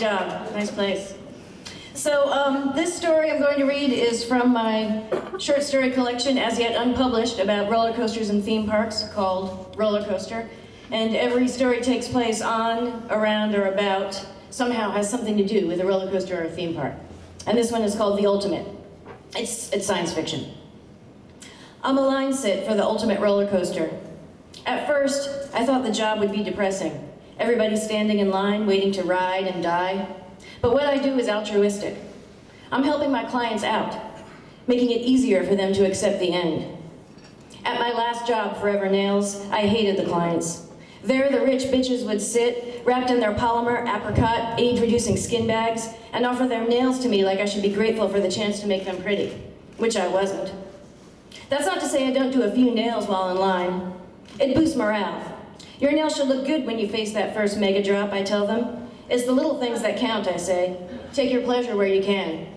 job. Nice place. So this story I'm going to read is from my short story collection, as yet unpublished, about roller coasters and theme parks, called Roller Coaster. And every story takes place on, around, or about, somehow has something to do with a roller coaster or a theme park. And this one is called The Ultimate. It's science fiction. I'm a line sit for the ultimate roller coaster. At first, I thought the job would be depressing. Everybody standing in line, waiting to ride and die. But what I do is altruistic. I'm helping my clients out, making it easier for them to accept the end. At my last job, Forever Nails, I hated the clients. There, the rich bitches would sit, wrapped in their polymer, apricot, age-reducing skin bags, and offer their nails to me like I should be grateful for the chance to make them pretty, which I wasn't. That's not to say I don't do a few nails while in line. It boosts morale. Your nails should look good when you face that first mega drop, I tell them. It's the little things that count, I say. Take your pleasure where you can.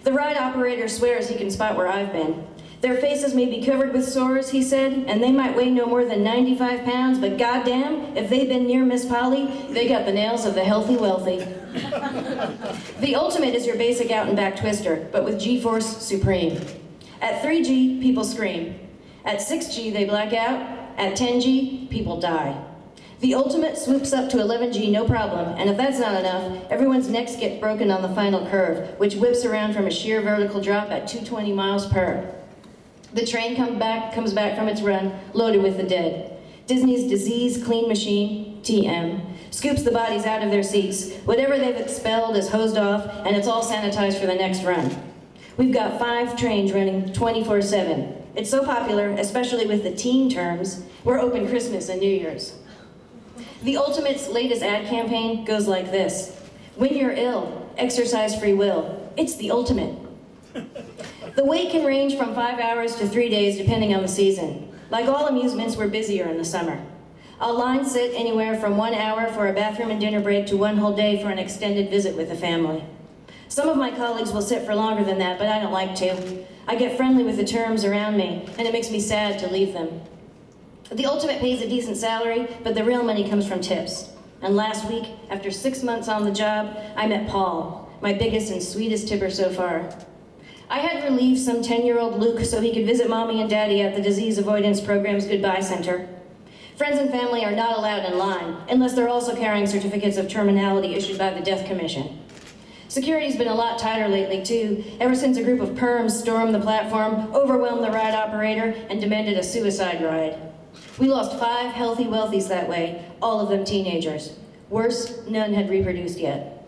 The ride operator swears he can spot where I've been. Their faces may be covered with sores, he said, and they might weigh no more than 95 pounds, but goddamn, if they've been near Miss Polly, they got the nails of the healthy wealthy. The Ultimate is your basic out and back twister, but with G-force supreme. At 3G, people scream. At 6G, they black out. At 10G, people die. The Ultimate swoops up to 11G, no problem, and if that's not enough, everyone's necks get broken on the final curve, which whips around from a sheer vertical drop at 220 miles per. The train comes back from its run, loaded with the dead. Disney's disease clean machine, TM, scoops the bodies out of their seats. Whatever they've expelled is hosed off, and it's all sanitized for the next run. We've got 5 trains running 24/7. It's so popular, especially with the teen terms, we're open Christmas and New Year's. The Ultimate's latest ad campaign goes like this. When you're ill, exercise free will. It's the Ultimate. The wait can range from 5 hours to 3 days, depending on the season. Like all amusements, we're busier in the summer. I'll line sit anywhere from 1 hour for a bathroom and dinner break to 1 whole day for an extended visit with the family. Some of my colleagues will sit for longer than that, but I don't like to. I get friendly with the terms around me, and it makes me sad to leave them. The Ultimate pays a decent salary, but the real money comes from tips. And last week, after 6 months on the job, I met Paul, my biggest and sweetest tipper so far. I had relieved some 10-year-old Luke so he could visit Mommy and Daddy at the Disease Avoidance Program's Goodbye Center. Friends and family are not allowed in line, unless they're also carrying certificates of terminality issued by the Death Commission. Security's been a lot tighter lately, too, ever since a group of perms stormed the platform, overwhelmed the ride operator, and demanded a suicide ride. We lost 5 healthy wealthies that way, all of them teenagers. Worse, none had reproduced yet.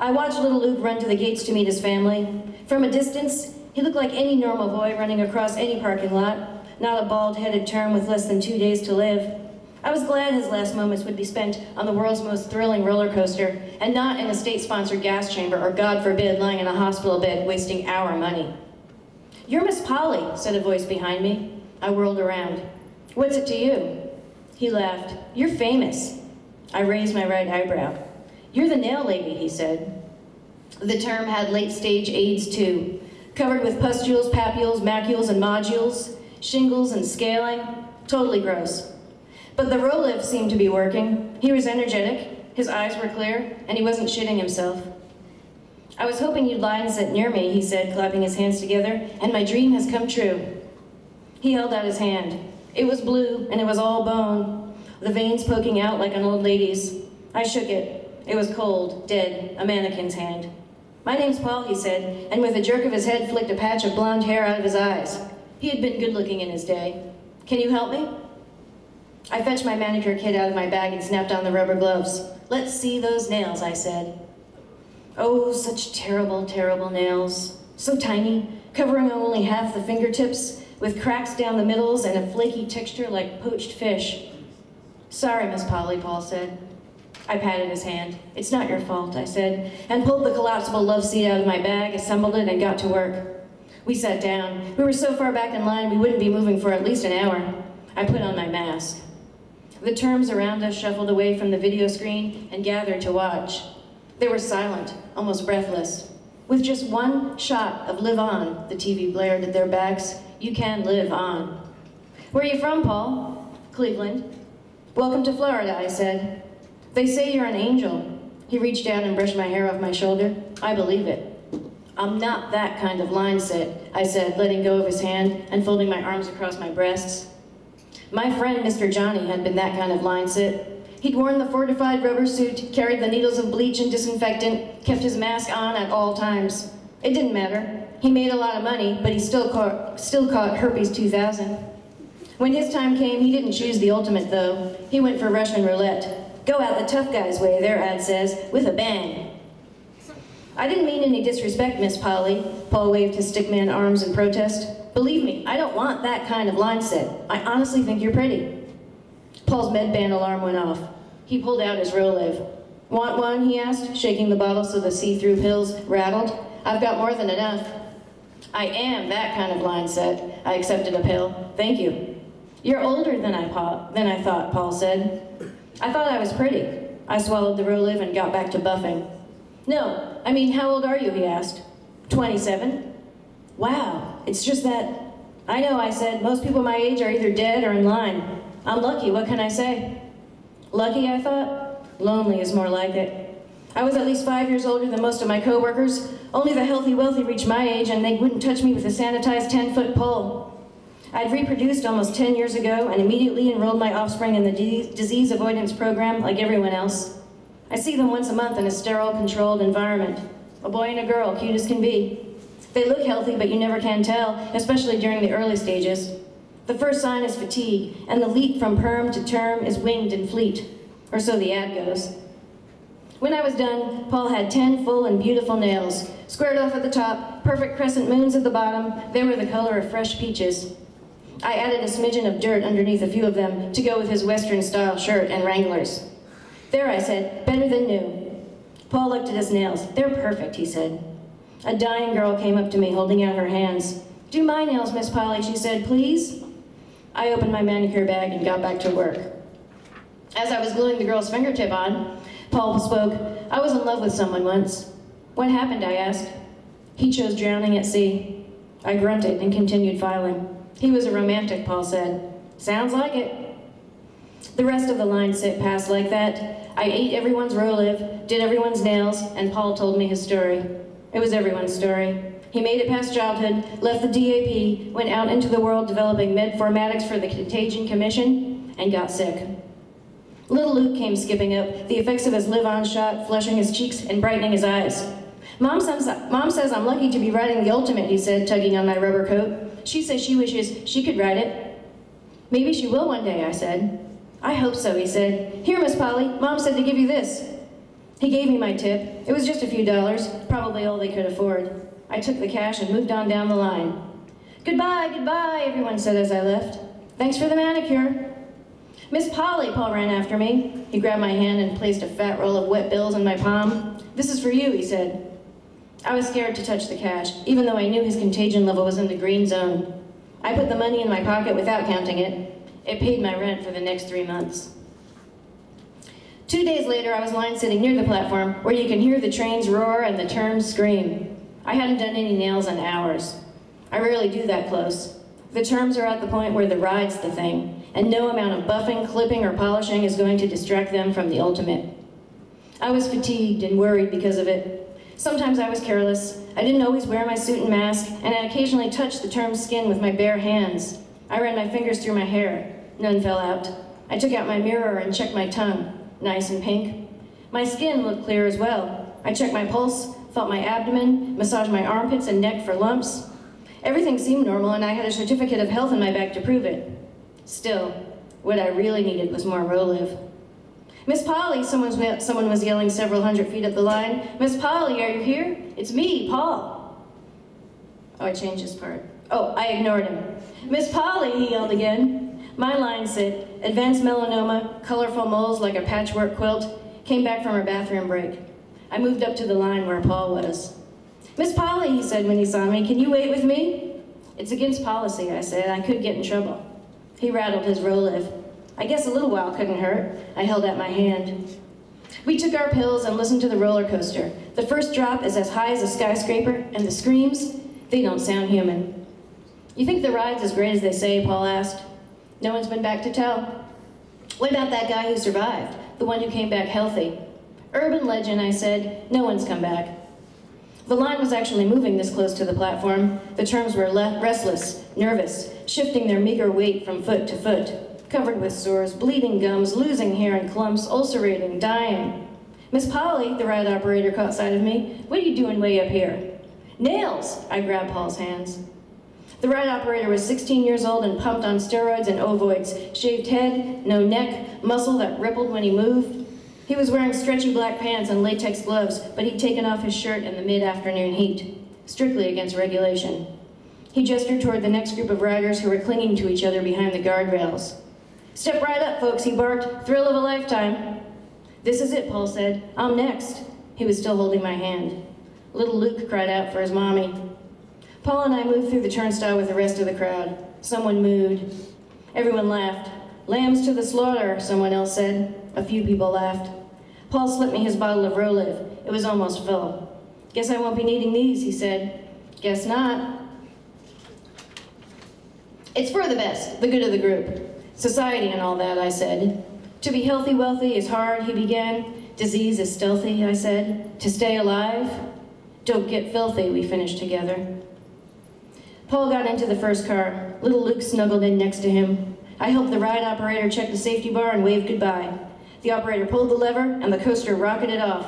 I watched little Luke run to the gates to meet his family. From a distance, he looked like any normal boy running across any parking lot, not a bald-headed term with less than 2 days to live. I was glad his last moments would be spent on the world's most thrilling roller coaster, and not in a state-sponsored gas chamber, or God forbid, lying in a hospital bed wasting our money. "You're Miss Polly," said a voice behind me. I whirled around. "What's it to you?" He laughed. "You're famous." I raised my right eyebrow. "You're the nail lady," he said. The term had late-stage AIDS, too, covered with pustules, papules, macules, and modules, shingles and scaling. Totally gross. But the Roliv seemed to be working. He was energetic, his eyes were clear, and he wasn't shitting himself. "I was hoping you'd lie and sit near me," he said, clapping his hands together, "and my dream has come true." He held out his hand. It was blue, and it was all bone, the veins poking out like an old lady's. I shook it. It was cold, dead, a mannequin's hand. "My name's Paul," he said, and with a jerk of his head flicked a patch of blonde hair out of his eyes. He had been good-looking in his day. "Can you help me?" I fetched my manicure kit out of my bag and snapped on the rubber gloves. "Let's see those nails," I said. Oh, such terrible, terrible nails. So tiny, covering only half the fingertips, with cracks down the middles and a flaky texture like poached fish. "Sorry, Miss Polly," Paul said. I patted his hand. "It's not your fault," I said, and pulled the collapsible love seat out of my bag, assembled it, and got to work. We sat down. We were so far back in line we wouldn't be moving for at least an hour. I put on my mask. The terms around us shuffled away from the video screen and gathered to watch. They were silent, almost breathless. With just one shot of "Live On," the TV blared at their backs. You can live on. "Where are you from, Paul?" "Cleveland." "Welcome to Florida," I said. "They say you're an angel." He reached out and brushed my hair off my shoulder. I believe it. I'm not that kind of line sit, I said, letting go of his hand and folding my arms across my breasts. My friend, Mr. Johnny, had been that kind of line sit. He'd worn the fortified rubber suit, carried the needles of bleach and disinfectant, kept his mask on at all times. It didn't matter. He made a lot of money, but he still caught herpes 2000. When his time came, he didn't choose the ultimate, though. He went for Russian roulette. Go out the tough guy's way, their ad says, with a bang. I didn't mean any disrespect, Miss Polly. Paul waved his stickman arms in protest. Believe me, I don't want that kind of line set. I honestly think you're pretty. Paul's medband alarm went off. He pulled out his Roliv. Want one, he asked, shaking the bottle so the see-through pills rattled. I've got more than enough. I am that kind of line set. I accepted a pill. Thank you. You're older than I thought, Paul said. I thought I was pretty. I swallowed the Roliv and got back to buffing. No, I mean, how old are you, he asked. 27. Wow, it's just that. I know, I said, most people my age are either dead or in line. I'm lucky, what can I say? Lucky, I thought? Lonely is more like it. I was at least 5 years older than most of my coworkers. Only the healthy, wealthy reached my age, and they wouldn't touch me with a sanitized 10-foot pole. I'd reproduced almost 10 years ago and immediately enrolled my offspring in the disease avoidance program like everyone else. I see them once a month in a sterile, controlled environment. A boy and a girl, cute as can be. They look healthy, but you never can tell, especially during the early stages. The first sign is fatigue, and the leap from perm to term is winged and fleet, or so the ad goes. When I was done, Paul had 10 full and beautiful nails, squared off at the top, perfect crescent moons at the bottom. They were the color of fresh peaches. I added a smidgen of dirt underneath a few of them to go with his Western-style shirt and Wranglers. There, I said, better than new. Paul looked at his nails. They're perfect, he said. A dying girl came up to me, holding out her hands. Do my nails, Miss Polly, she said, please. I opened my manicure bag and got back to work. As I was gluing the girl's fingertip on, Paul spoke. I was in love with someone once. What happened, I asked. He chose drowning at sea. I grunted and continued filing. He was a romantic, Paul said. Sounds like it. The rest of the line sit passed like that. I ate everyone's Roliv, did everyone's nails, and Paul told me his story. It was everyone's story. He made it past childhood, left the DAP, went out into the world developing med-formatics for the Contagion Commission, and got sick. Little Luke came skipping up, the effects of his live-on shot flushing his cheeks and brightening his eyes. Mom says I'm lucky to be riding the ultimate, he said, tugging on my rubber coat. She says she wishes she could ride it. Maybe she will one day, I said. I hope so, he said. Here, Miss Polly, Mom said to give you this. He gave me my tip. It was just a few dollars, probably all they could afford. I took the cash and moved on down the line. Goodbye, goodbye, everyone said as I left. Thanks for the manicure. Miss Polly, Paul ran after me. He grabbed my hand and placed a fat roll of wet bills in my palm. This is for you, he said. I was scared to touch the cash, even though I knew his contagion level was in the green zone. I put the money in my pocket without counting it. It paid my rent for the next 3 months. 2 days later, I was line sitting near the platform where you can hear the trains roar and the terms scream. I hadn't done any nails in hours. I rarely do that close. The terms are at the point where the ride's the thing, and no amount of buffing, clipping, or polishing is going to distract them from the ultimate. I was fatigued and worried because of it. Sometimes I was careless. I didn't always wear my suit and mask, and I occasionally touched the term's skin with my bare hands. I ran my fingers through my hair. None fell out. I took out my mirror and checked my tongue. Nice and pink. My skin looked clear as well. I checked my pulse, felt my abdomen, massaged my armpits and neck for lumps. Everything seemed normal, and I had a certificate of health in my bag to prove it. Still, what I really needed was more Roliv. Miss Polly, someone was yelling several hundred feet up the line. Miss Polly, are you here? It's me, Paul. Oh, I changed this part. Oh, I ignored him. Miss Polly, he yelled again. My line sit, advanced melanoma, colorful moles like a patchwork quilt, came back from her bathroom break. I moved up to the line where Paul was. Miss Polly, he said when he saw me, can you wait with me? It's against policy, I said. I could get in trouble. He rattled his Roliv. I guess a little while couldn't hurt. I held out my hand. We took our pills and listened to the roller coaster. The first drop is as high as a skyscraper, and the screams, they don't sound human. You think the ride's as great as they say, Paul asked. No one's been back to tell. What about that guy who survived, the one who came back healthy? Urban legend, I said. No one's come back. The line was actually moving this close to the platform. The terms were restless, nervous, shifting their meager weight from foot to foot, covered with sores, bleeding gums, losing hair in clumps, ulcerating, dying. Miss Polly, the ride operator, caught sight of me. What are you doing way up here? Nails! I grabbed Paul's hands. The ride operator was 16 years old and pumped on steroids and ovoids, shaved head, no neck, muscle that rippled when he moved. He was wearing stretchy black pants and latex gloves, but he'd taken off his shirt in the mid-afternoon heat, strictly against regulation. He gestured toward the next group of riders who were clinging to each other behind the guardrails. Step right up, folks, he barked. Thrill of a lifetime. This is it, Paul said. I'm next. He was still holding my hand. Little Luke cried out for his mommy. Paul and I moved through the turnstile with the rest of the crowd. Someone mooed. Everyone laughed. Lambs to the slaughter, someone else said. A few people laughed. Paul slipped me his bottle of Roliv. It was almost full. Guess I won't be needing these, he said. Guess not. It's for the best, the good of the group. Society and all that, I said. To be healthy, wealthy is hard, he began. Disease is stealthy, I said. To stay alive? Don't get filthy, we finished together. Paul got into the first car. Little Luke snuggled in next to him. I helped the ride operator check the safety bar and waved goodbye. The operator pulled the lever, and the coaster rocketed off.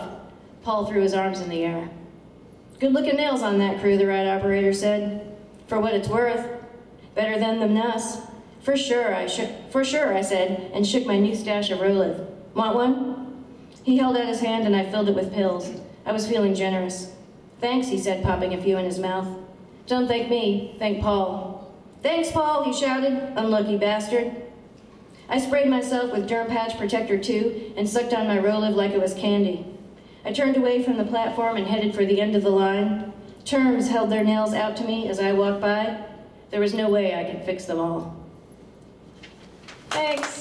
Paul threw his arms in the air. Good-looking nails on that crew, the ride operator said. For what it's worth. Better than us. For sure, I said, and shook my new stash of Roliv. Want one? He held out his hand, and I filled it with pills. I was feeling generous. Thanks, he said, popping a few in his mouth. Don't thank me, thank Paul. Thanks, Paul, he shouted, unlucky bastard. I sprayed myself with Derm Patch Protector 2 and sucked on my Roliv like it was candy. I turned away from the platform and headed for the end of the line. Terms held their nails out to me as I walked by. There was no way I could fix them all. Thanks.